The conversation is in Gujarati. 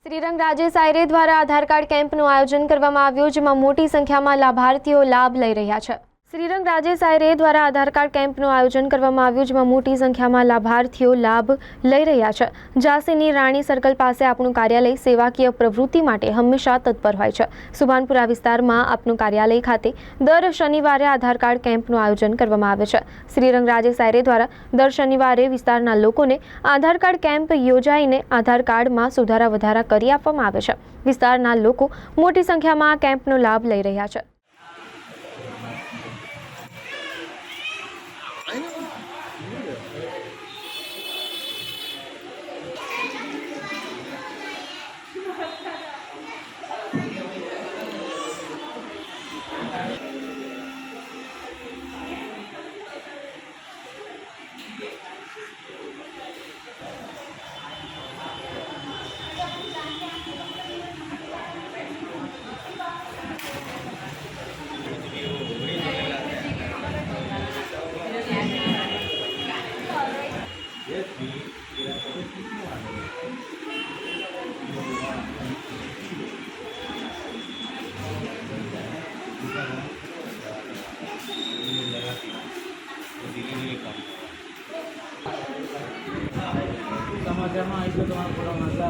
શ્રીરંગ રાજેશ આયરે દ્વારા આધાર કાર્ડ કેમ્પનું આયોજન કરવામાં આવ્યું, જેમાં મોટી સંખ્યામાં લાભાર્થીઓ લાભ લઈ રહ્યા છે। શ્રીરંગ રાજેશ આયરે દ્વારા આધાર કાર્ડ કેમ્પનું આયોજન કરવામાં આવ્યું, જેમાં મોટી સંખ્યામાં લાભાર્થીઓ લાભ લઈ રહ્યા છે। ઝાંસીની રાણી સર્કલ પાસે આપણું કાર્યાલય સેવાકીય પ્રવૃત્તિ માટે હંમેશા તત્પર હોય છે। સુભાનપુરા વિસ્તારમાં આપનું કાર્યાલય ખાતે દર શનિવારે આધાર કાર્ડ કેમ્પનું આયોજન કરવામાં આવે છે। શ્રીરંગ રાજેશ આયરે દ્વારા દર શનિવારે વિસ્તારના લોકોને આધાર કાર્ડ કેમ્પ યોજાઈને આધાર કાર્ડમાં સુધારા વધારા કરી આપવામાં આવે છે। વિસ્તારના લોકો મોટી સંખ્યામાં આ કેમ્પનો લાભ લઈ રહ્યા છે। समाचार में आई तो तुम्हारा पूरा मसला